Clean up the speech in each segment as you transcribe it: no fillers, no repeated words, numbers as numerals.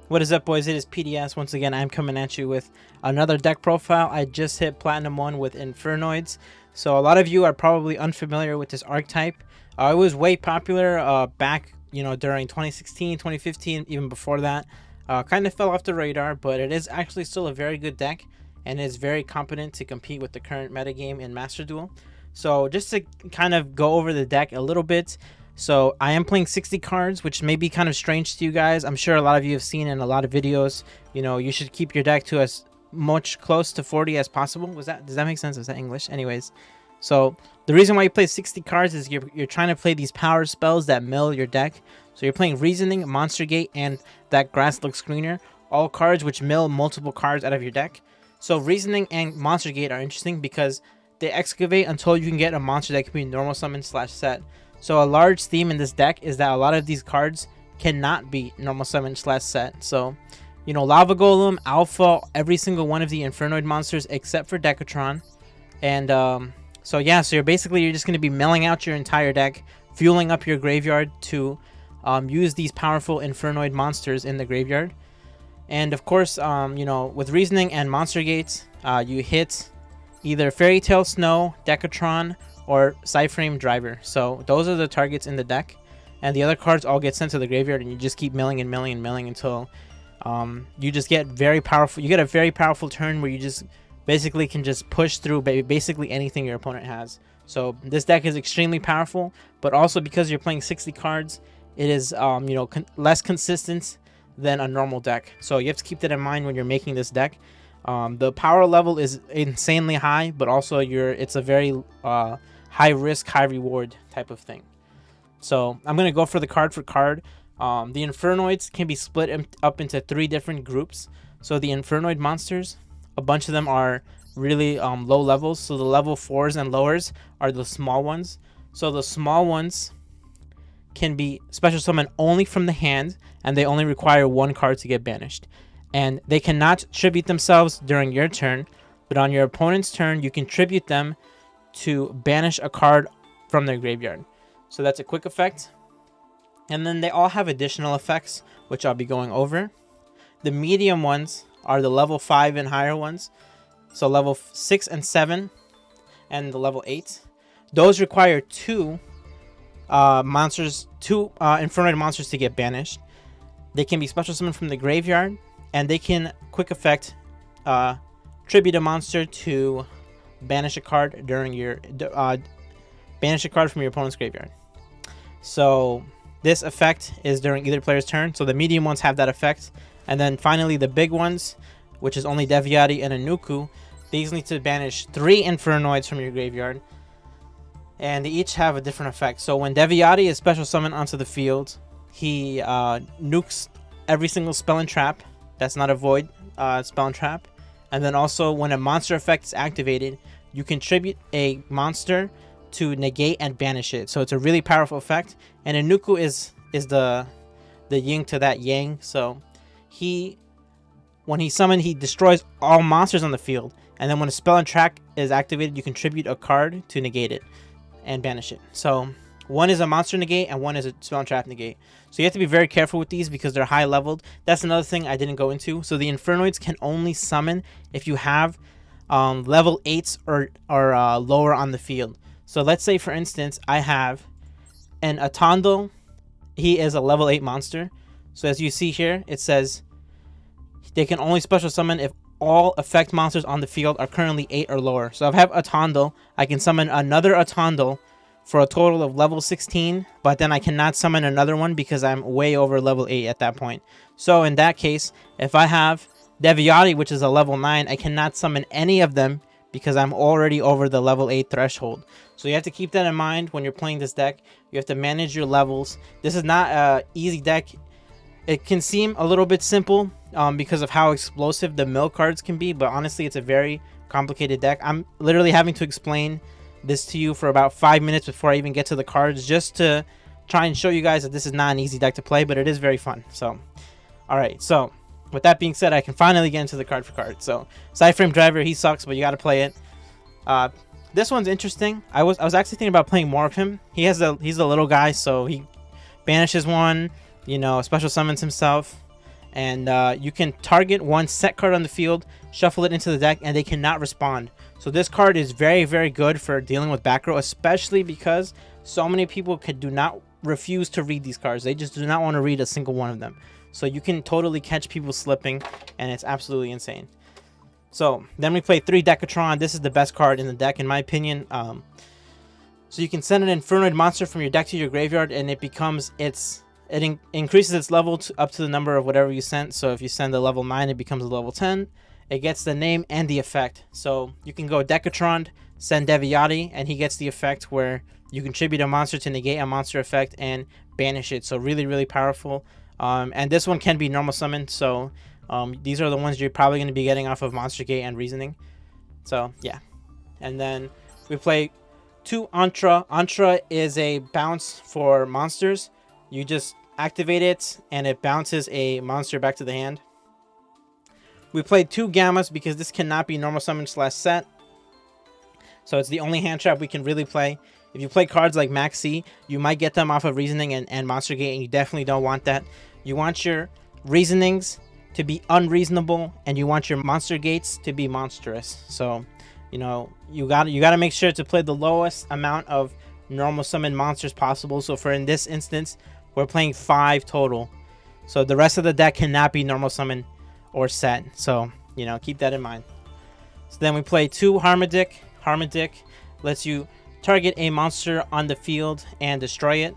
What is up, boys? It is PDS. Once again, I'm coming at you with another deck profile. I just hit Platinum 1 with Infernoids. So a lot of you are probably unfamiliar with this archetype. It was way popular back, during 2016, 2015, even before that. Kind of fell off the radar, but it is actually still a very good deck and is very competent to compete with the current metagame in Master Duel. So just to kind of go over the deck a little bit. So I am playing 60 cards, which may be kind of strange to you guys. I'm sure a lot of you have seen in a lot of videos, you should keep your deck to as much close to 40 as possible. Does that make sense? Is that English? Anyways, so the reason why you play 60 cards is you're trying to play these power spells that mill your deck. So you're playing Reasoning, Monster Gate, and that Grass Look Screener, all cards which mill multiple cards out of your deck. So Reasoning and Monster Gate are interesting because they excavate until you can get a monster that can be normal summon / set. So a large theme in this deck is that a lot of these cards cannot be normal summon / set. So, Lava Golem, Alpha, every single one of the Infernoid monsters except for Decatron. And so you're just going to be milling out your entire deck, fueling up your graveyard to use these powerful Infernoid monsters in the graveyard. And of course, with Reasoning and Monster Gates, you hit either Fairy Tale Snow, Decatron, or Cyframe Driver. So those are the targets in the deck, and the other cards all get sent to the graveyard, and you just keep milling and milling and milling until you just get very powerful. You get a very powerful turn where you just basically can just push through basically anything your opponent has. So this deck is extremely powerful, but also because you're playing 60 cards, it is less consistent than a normal deck. So you have to keep that in mind when you're making this deck. The power level is insanely high, but also it's a very high risk, high reward type of thing. So I'm going to go for the card for card. The Infernoids can be split up into 3 different groups. So the Infernoid monsters, a bunch of them are really low levels. So the level 4s and lowers are the small ones. So the small ones can be special summoned only from the hand, and they only require 1 card to get banished. And they cannot tribute themselves during your turn, but on your opponent's turn, you can tribute them to banish a card from their graveyard. So that's a quick effect. And then they all have additional effects, which I'll be going over. The medium ones are the level 5 and higher ones. So level 6 and 7 and the level 8. Those require 2 Infernoid monsters to get banished. They can be special summoned from the graveyard, and they can quick effect tribute a monster to banish a card during your banish a card from your opponent's graveyard. So this effect is during either player's turn. So the medium ones have that effect, and then finally the big ones, which is only Deviati and Inuku, these need to banish 3 Infernoids from your graveyard, and they each have a different effect. So when Deviati is special summoned onto the field, he nukes every single spell and trap that's not a void spell and trap. And then also when a monster effect is activated, you can tribute a monster to negate and banish it. So it's a really powerful effect. And Inuku is the yin to that yang. So when he's summoned, he destroys all monsters on the field. And then when a spell and trap is activated, you can tribute a card to negate it and banish it. So one is a monster negate and one is a spell and trap negate. So you have to be very careful with these because they're high leveled. That's another thing I didn't go into. So the Infernoids can only summon if you have level 8s or lower on the field. So let's say, for instance, I have an Atandal. He is a level 8 monster. So as you see here, it says they can only special summon if all effect monsters on the field are currently 8 or lower. So if I have Atandal, I can summon another Atandal for a total of level 16, but then I cannot summon another one because I'm way over level 8 at that point. So in that case, if I have Deviati, which is a level 9, I cannot summon any of them because I'm already over the level 8 threshold. So you have to keep that in mind when you're playing this deck. You have to manage your levels. This is not an easy deck. It can seem a little bit simple because of how explosive the mill cards can be, but honestly, it's a very complicated deck. I'm literally having to explain this to you for about 5 minutes before I even get to the cards, just to try and show you guys that this is not an easy deck to play, but it is very fun. So alright, so with that being said, I can finally get into the card for card. So Cyframe Driver, he sucks, but you gotta play it. This one's interesting. I was actually thinking about playing more of him. He's a little guy, so he banishes one, special summons himself, And you can target one set card on the field, shuffle it into the deck, and they cannot respond. So this card is very, very good for dealing with back row, especially because so many people do not refuse to read these cards. They just do not want to read a single one of them. So you can totally catch people slipping, and it's absolutely insane. So then we play 3 Decatron. This is the best card in the deck, in my opinion. So you can send an Infernoid monster from your deck to your graveyard, and it becomes increases its level up to the number of whatever you sent. So if you send a level 9, it becomes a level 10. It gets the name and the effect. So you can go Decatron, send Deviati, and he gets the effect where you contribute a monster to negate a monster effect and banish it. So really, really powerful. And this one can be normal summoned. So these are the ones you're probably going to be getting off of Monster Gate and Reasoning. So yeah. And then we play 2 Antra. Antra is a bounce for monsters. You just activate it and it bounces a monster back to the hand. We played 2 Gammas because this cannot be normal summon / set. So it's the only hand trap we can really play. If you play cards like Maxi, you might get them off of Reasoning and Monster Gate, and you definitely don't want that. You want your Reasonings to be unreasonable, and you want your Monster Gates to be monstrous. So, you know, you got to make sure to play the lowest amount of normal summon monsters possible. So for in this instance, we're playing 5 total. So the rest of the deck cannot be normal summon or set. So, you know, keep that in mind. So then we play 2 Harmadic. Harmadic lets you target a monster on the field and destroy it.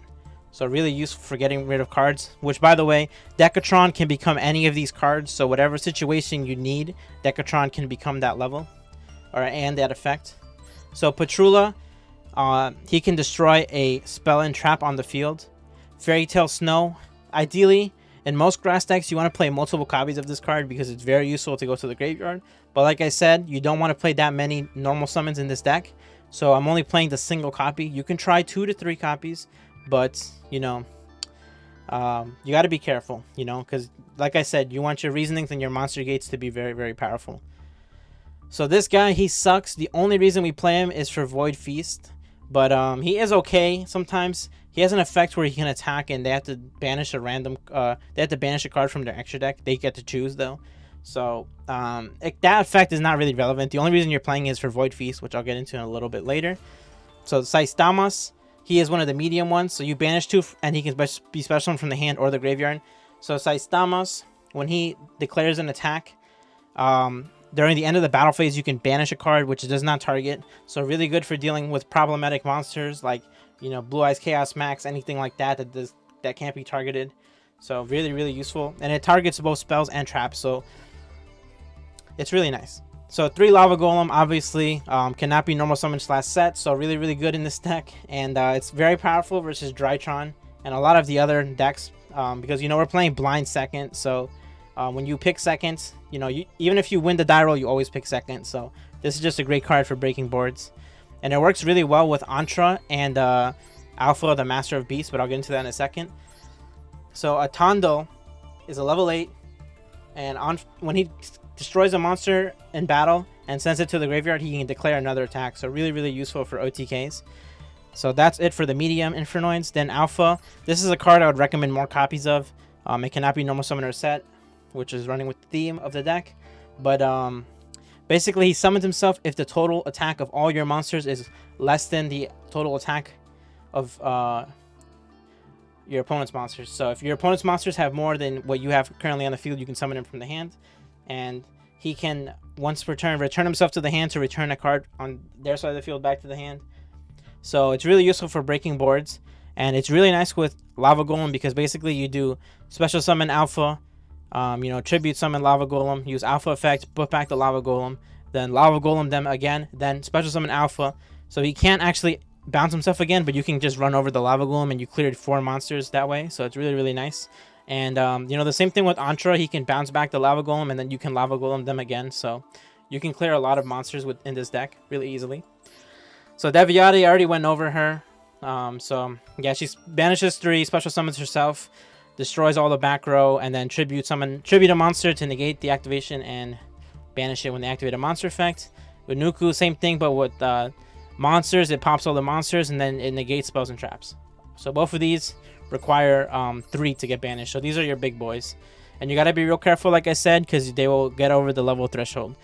So really useful for getting rid of cards. Which, by the way, Decatron can become any of these cards. So whatever situation you need, Decatron can become that level and that effect. So Patrula, he can destroy a spell and trap on the field. Fairy Tale Snow. Ideally, in most grass decks, you want to play multiple copies of this card because it's very useful to go to the graveyard. But like I said, you don't want to play that many normal summons in this deck. So I'm only playing the single copy. You can try 2 to 3 copies, but, you know, you got to be careful, you know, because like I said, you want your Reasonings and your Monster Gates to be very, very powerful. So this guy, he sucks. The only reason we play him is for Void Feast, but he is okay sometimes. He has an effect where he can attack and they have to banish a random, they have to banish a card from their extra deck. They get to choose though. So that effect is not really relevant. The only reason you're playing is for Void Feast, which I'll get into in a little bit later. So Saistamos, he is one of the medium ones. So you banish 2 and he can be special from the hand or the graveyard. So Saistamos, when he declares an attack, during the end of the battle phase, you can banish a card which does not target. So really good for dealing with problematic monsters like, you know, Blue Eyes Chaos Max, anything like that that can't be targeted. So really, really useful. And it targets both spells and traps. So it's really nice. So 3 Lava Golem, obviously, cannot be normal summon / set. So really, really good in this deck. And it's very powerful versus Drytron and a lot of the other decks. Because, you know, we're playing blind second. So when you pick second, you know, even if you win the die roll, you always pick second. So this is just a great card for breaking boards. And it works really well with Antra and Alpha, the Master of Beasts. But I'll get into that in a second. So Atando is a level 8. And when he destroys a monster in battle and sends it to the graveyard, he can declare another attack. So really, really useful for OTKs. So that's it for the medium Infernoids. Then Alpha. This is a card I would recommend more copies of. It cannot be normal summon or set, which is running with the theme of the deck. But basically, he summons himself if the total attack of all your monsters is less than the total attack of your opponent's monsters. So if your opponent's monsters have more than what you have currently on the field, you can summon him from the hand. And he can, once per turn, return himself to the hand to return a card on their side of the field back to the hand. So it's really useful for breaking boards. And it's really nice with Lava Golem because basically you do special summon Alpha, you know, tribute summon Lava Golem, use Alpha effect, put back the Lava Golem, then Lava Golem them again, then special summon Alpha. So he can't actually bounce himself again, but you can just run over the Lava Golem and you cleared 4 monsters that way. So it's really, really nice. And, you know, the same thing with Antra. He can bounce back the Lava Golem and then you can Lava Golem them again. So you can clear a lot of monsters in this deck really easily. So Deviati, I already went over her. So, yeah, she banishes 3, special summons herself, destroys all the back row, and then tribute a monster to negate the activation and banish it when they activate a monster effect. With Nuku, same thing, but with monsters, it pops all the monsters and then it negates spells and traps. So both of these require 3 to get banished. So these are your big boys. And you gotta be real careful, like I said, because they will get over the level threshold.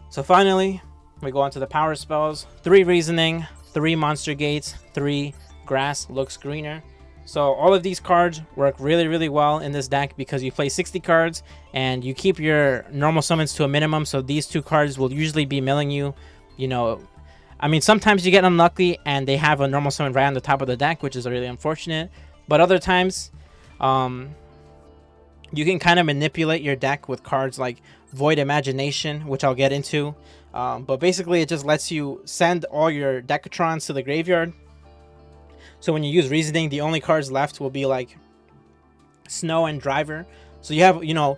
So finally, we go on to the power spells. 3 reasoning, 3 monster gates, 3 grass looks greener. So all of these cards work really, really well in this deck because you play 60 cards and you keep your normal summons to a minimum. So these 2 cards will usually be milling you. You know, I mean, sometimes you get unlucky and they have a normal summon right on the top of the deck, which is really unfortunate. But other times, you can kind of manipulate your deck with cards like Void Imagination, which I'll get into. But basically, it just lets you send all your Decatrons to the graveyard. So when you use Reasoning, the only cards left will be like Snow and Driver. So you have, you know,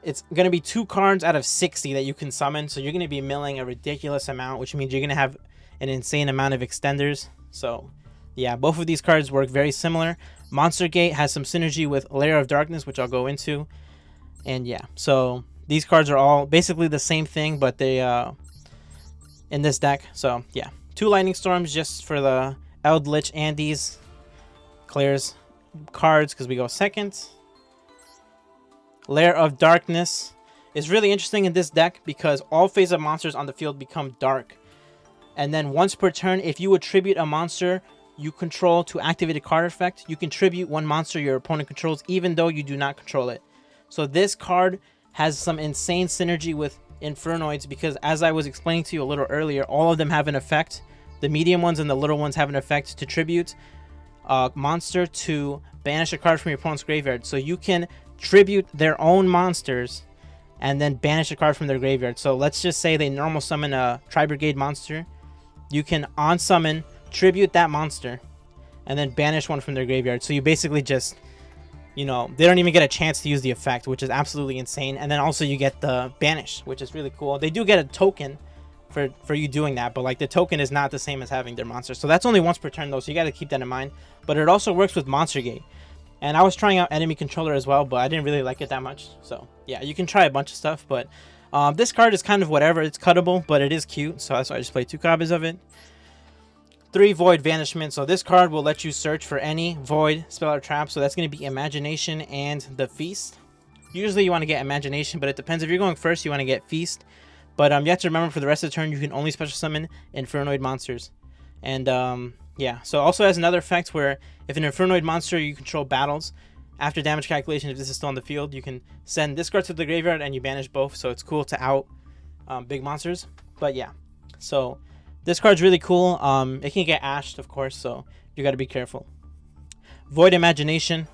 it's going to be 2 cards out of 60 that you can summon. So you're going to be milling a ridiculous amount, which means you're going to have an insane amount of extenders. So yeah, both of these cards work very similar. Monster Gate has some synergy with Lair of Darkness, which I'll go into. And yeah, so these cards are all basically the same thing, but they in this deck. So yeah, 2 Lightning Storms just for the Eldritch Andes. Clears cards because we go second. Lair of Darkness is really interesting in this deck because all face-up monsters on the field become dark. And then once per turn, if you attribute a monster you control to activate a card effect, you can tribute 1 monster your opponent controls even though you do not control it. So this card has some insane synergy with Infernoids because, as I was explaining to you a little earlier, all of them have an effect. The medium ones and the little ones have an effect to tribute a monster to banish a card from your opponent's graveyard. So you can tribute their own monsters and then banish a card from their graveyard. So let's just say they normal summon a Tri-Brigade monster. You can on-summon, tribute that monster, and then banish one from their graveyard. So you basically just, you know, they don't even get a chance to use the effect, which is absolutely insane. And then also you get the banish, which is really cool. They do get a token for you doing that, but like the token is not the same as having their monster. So that's only once per turn though, so you got to keep that in mind. But it also works with Monster Gate. And I was trying out Enemy Controller as well, but I didn't really like it that much. So yeah, you can try a bunch of stuff, but this card is kind of whatever. It's cuttable, but it is cute, so that's why I just played 2 copies of it. 3 Void Vanishment. So this card will let you search for any Void spell or trap. So that's going to be Imagination and the Feast. Usually you want to get Imagination, but it depends. If you're going first, you want to get Feast. But you have to remember for the rest of the turn, you can only special summon Infernoid monsters. And yeah, so also has another effect where if an Infernoid monster you control battles, after damage calculation, if this is still on the field, you can send this card to the graveyard and you banish both. So it's cool to out big monsters. But yeah, so this card's really cool. It can get ashed, of course, so you got to be careful. Void Imagination.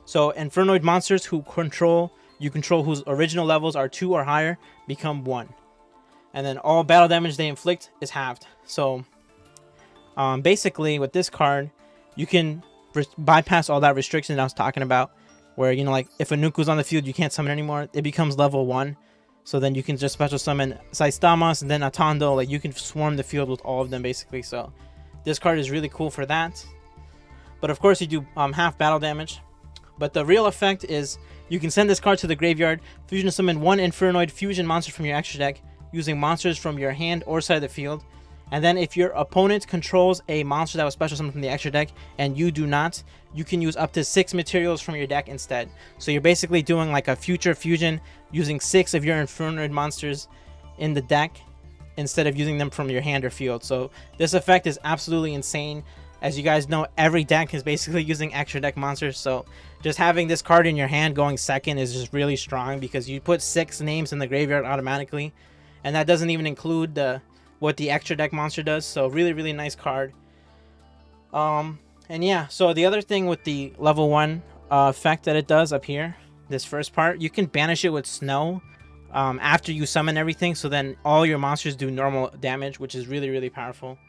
So Infernoid monsters who you control whose original levels are 2 or higher become 1. And then all battle damage they inflict is halved. So basically with this card, you can bypass all that restriction I was talking about, where, you know, like if a Nuku's on the field, you can't summon anymore. It becomes level 1. So then you can just special summon Saistamas and then Atondo. Like you can swarm the field with all of them basically. So this card is really cool for that. But of course you do half battle damage. But the real effect is you can send this card to the graveyard, fusion summon 1 Infernoid fusion monster from your extra deck using monsters from your hand or side of the field. And then if your opponent controls a monster that was special summoned from the extra deck and you do not, you can use up to 6 materials from your deck instead. So you're basically doing like a future fusion using 6 of your Infernoid monsters in the deck instead of using them from your hand or field. So this effect is absolutely insane. As you guys know, every deck is basically using extra deck monsters, so just having this card in your hand going second is just really strong because you put 6 names in the graveyard automatically, and that doesn't even include what the extra deck monster does. So really, really nice card. And yeah, so the other thing with the level 1 effect that it does up here, this first part, you can banish it with Snow after you summon everything, so then all your monsters do normal damage, which is really, really powerful.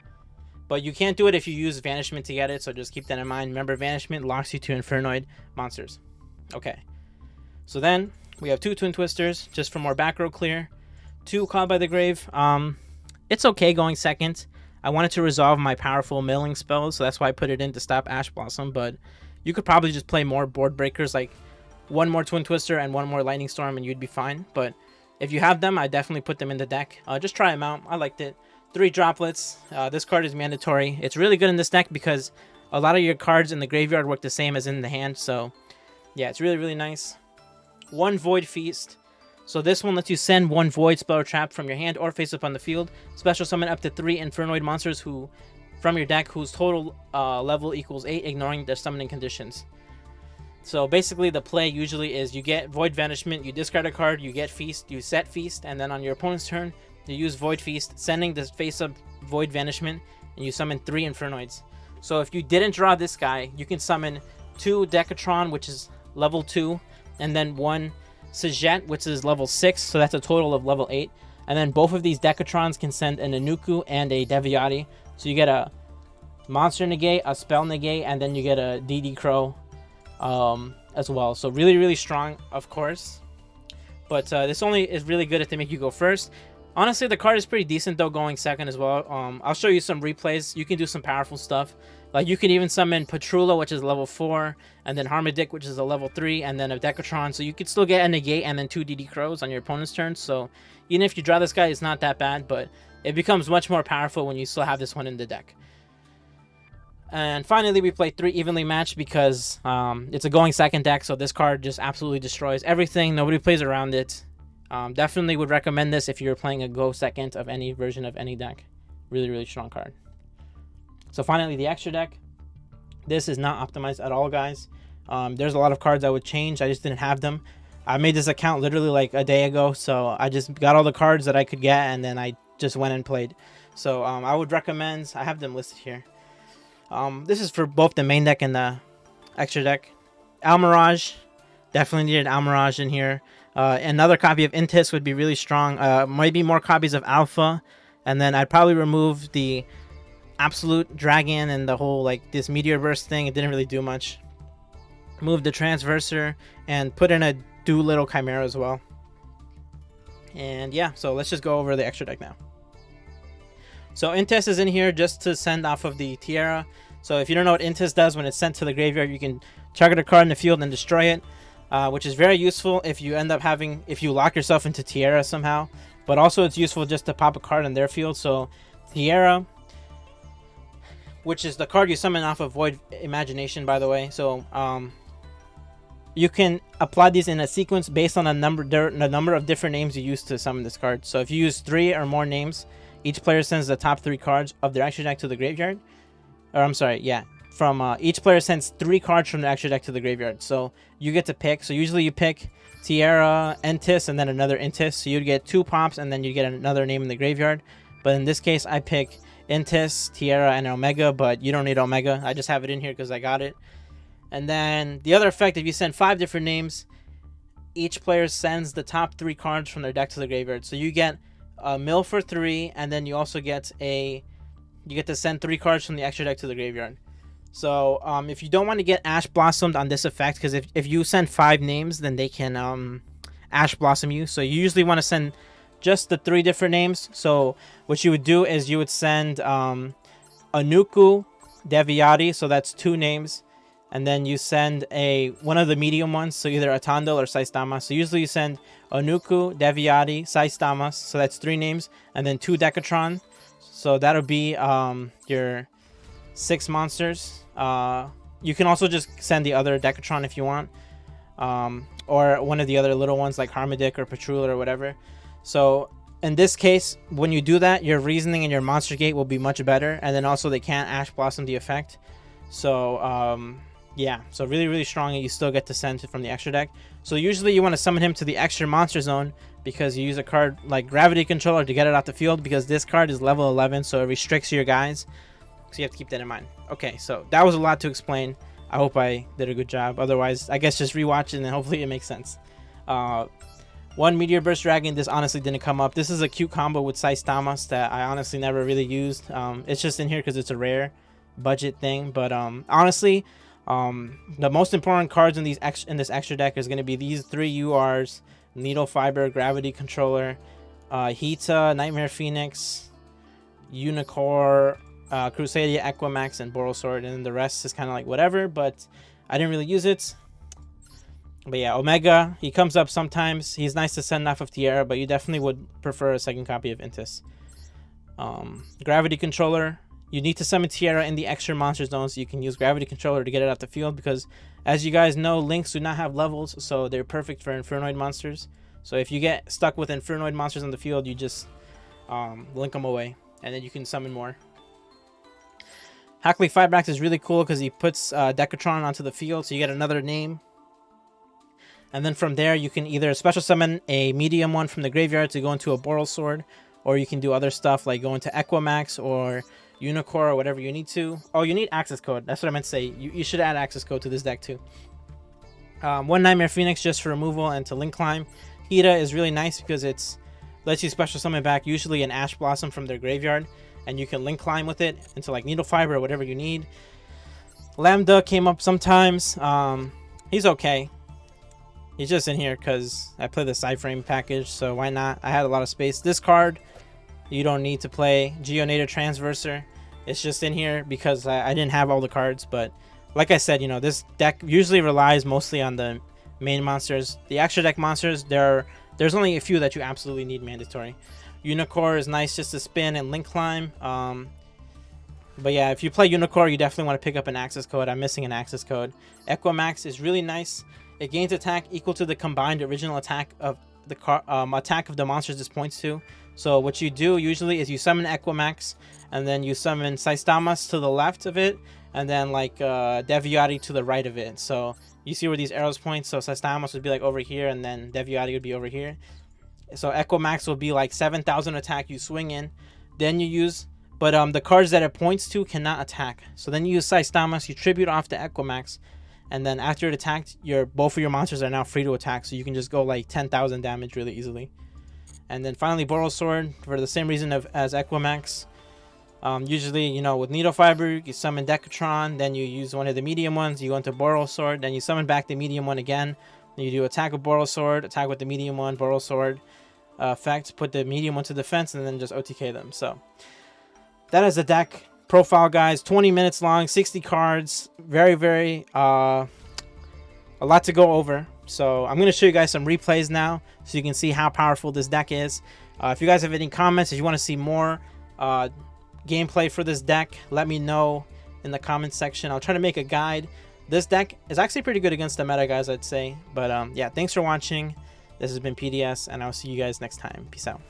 But you can't do it if you use Vanishment to get it, so just keep that in mind. Remember, Vanishment locks you to Infernoid monsters. Okay. So then, we have 2 Twin Twisters, just for more back row clear. 2 Called by the Grave. It's okay going second. I wanted to resolve my powerful milling spells, so that's why I put it in to stop Ash Blossom. But you could probably just play more board breakers, like 1 more Twin Twister and 1 more Lightning Storm, and you'd be fine. But if you have them, I definitely put them in the deck. Just try them out. I liked it. 3 Droplets. This card is mandatory. It's really good in this deck because a lot of your cards in the graveyard work the same as in the hand. So Yeah, it's really, really nice. 1 Void Feast. So this one lets you send 1 Void spell or trap from your hand or face up on the field. Special summon up to 3 Infernoid monsters who, from your deck whose total level equals 8, ignoring their summoning conditions. So basically the play usually is you get Void Vanishment, you discard a card, you get Feast, you set Feast, and then on your opponent's turn, you use Void Feast, sending this face-up Void Vanishment, and you summon 3 Infernoids. So if you didn't draw this guy, you can summon 2 Decatron, which is level 2, and then 1 Sajet, which is level 6, so that's a total of level 8. And then both of these Decatrons can send an Anuku and a Deviati. So you get a Monster Negate, a Spell Negate, and then you get a DD Crow as well. So really, really strong, of course. But this only is really good if they make you go first. Honestly, the card is pretty decent, though, going second as well. I'll show you some replays. You can do some powerful stuff. Like, you can even summon Patrula, which is level 4, and then Harmadic, which is a level 3, and then a Decatron. So you could still get a Negate and then 2 DD Crows on your opponent's turn. So even if you draw this guy, it's not that bad, but it becomes much more powerful when you still have this one in the deck. And finally, we play 3 evenly matched because it's a going second deck, so this card just absolutely destroys everything. Nobody plays around it. Definitely would recommend this if you're playing a go second of any version of any deck. Really, really strong card. So finally, the extra deck. This is not optimized at all, guys. There's a lot of cards I would change. I just didn't have them. I made this account literally like a day ago, so I just got all the cards that I could get, and then I just went and played. So I would recommend, I have them listed here. This is for both the main deck and the extra deck. Almirage. Definitely needed Almirage in here. Another copy of Intis would be really strong. Maybe more copies of Alpha. And then I'd probably remove the Absolute Dragon and the whole, like, this Meteor Burst thing. It didn't really do much. Move the Transverser and put in a Doolittle Chimera as well. And yeah, so let's just go over the extra deck now. So Intis is in here just to send off of the Tiara. So if you don't know what Intis does, when it's sent to the graveyard, you can target a card in the field and destroy it. Which is very useful if you end up having, if you lock yourself into Tiara somehow. But also it's useful just to pop a card in their field. So Tiara, which is the card you summon off of Void Imagination, by the way. So you can apply these in a sequence based on the number of different names you use to summon this card. So if you use 3 or more names, each player sends the top 3 cards of their extra deck to the graveyard. Or I'm sorry, yeah. From each player sends 3 cards from the extra deck to the graveyard. So you get to pick. So usually you pick Tiara, Intis, and then another Intis. So you'd get 2 pops, and then you get another name in the graveyard. But in this case, I pick Intis, Tiara, and Omega. But you don't need Omega. I just have it in here because I got it. And then the other effect, if you send 5 different names, each player sends the top 3 cards from their deck to the graveyard. So you get a mill for 3, and then you also get a, you get to send 3 cards from the extra deck to the graveyard. So if you don't want to get Ash Blossomed on this effect, because if you send 5 names, then they can Ash Blossom you. So you usually want to send just the 3 different names. So what you would do is you would send Anuku, Deviati, so that's 2 names. And then you send one of the medium ones, so either Atandil or Saistama. So usually you send Anuku, Deviati, Saistamas, so that's 3 names. And then 2 Decatron. So that'll be your 6 monsters. You can also just send the other Decatron if you want. Or one of the other little ones like Harmadic or Patrula or whatever. So in this case, when you do that, your reasoning and your monster gate will be much better. And then also they can't Ash Blossom the effect. So yeah, so really, really strong, and you still get to send it from the extra deck. So usually you want to summon him to the extra monster zone because you use a card like Gravity Controller to get it out the field, because this card is level 11, so it restricts your guys. So you have to keep that in mind. Okay, so that was a lot to explain. I hope I did a good job. Otherwise, I guess just rewatch it and hopefully it makes sense. 1 Meteor Burst Dragon, this honestly didn't come up. This is a cute combo with Saistamas that I honestly never really used. It's just in here because it's a rare budget thing. But honestly, the most important cards in this extra deck is going to be these 3 URs: Needle Fiber, Gravity Controller, Hita, Nightmare Phoenix, Unicorn, Crusadia, Equimax, and Borosword, and then the rest is kind of like whatever, but I didn't really use it. But yeah, Omega, he comes up sometimes. He's nice to send off of Tiara, but you definitely would prefer a second copy of Intis. Gravity Controller, You need to summon Tierra in the extra monster zone so you can use Gravity Controller to get it off the field, because as you guys know, Links do not have levels, so they're perfect for Infernoid monsters. So if you get stuck with Infernoid monsters on the field, you just link them away, and then you can summon more. Hackley Fireback is really cool because he puts Decatron onto the field, so you get another name. And then from there, you can either special summon a medium one from the graveyard to go into a Boral Sword, or you can do other stuff like go into Equimax or Unicore or whatever you need to. Oh, you need access code. That's what I meant to say. You should add access code to this deck too. One Nightmare Phoenix just for removal and to link climb. Hida is really nice because it's lets you special summon back usually an Ash Blossom from their graveyard, and you can link climb with it into like Needle Fiber or whatever you need. Lambda came up sometimes. He's okay. He's just in here because I play the Cyframe package, so why not? I had a lot of space. This card, you don't need to play. Geonator Transverser. It's just in here because I didn't have all the cards, but like I said, you know, this deck usually relies mostly on the main monsters. The extra deck monsters, there's only a few that you absolutely need mandatory. Unicore is nice just to spin and link climb. But yeah, if you play Unicore, you definitely want to pick up an access code. I'm missing an access code. Equimax is really nice. It gains attack equal to the combined original attack of the monsters this points to. So what you do usually is you summon Equimax, and then you summon Saistamas to the left of it, and then like Deviati to the right of it. So you see where these arrows point. So Saistamas would be like over here, and then Deviati would be over here. So Equimax will be like 7,000 attack. You swing in, then you use, but the cards that it points to cannot attack. So then you use Saistamas, you tribute off to Equimax, and then after it attacked, both of your monsters are now free to attack. So you can just go like 10,000 damage really easily. And then finally Boral Sword for the same reason as Equimax. Usually, you know, with Needle Fiber, you summon Decatron, then you use one of the medium ones, you go into Boral Sword, then you summon back the medium one again. Then you do attack with Boral Sword, attack with the medium one, Boral Sword effect, put the medium one to defense, and then just OTK them. So that is the deck profile, guys. 20 minutes long, 60 cards, very, very a lot to go over. So I'm going to show you guys some replays now so you can see how powerful this deck is. If you guys have any comments, if you want to see more gameplay for this deck, let me know in the comments section. I'll try to make a guide. This deck is actually pretty good against the meta, guys, I'd say. But yeah, thanks for watching. This has been PDS, and I'll see you guys next time. Peace out.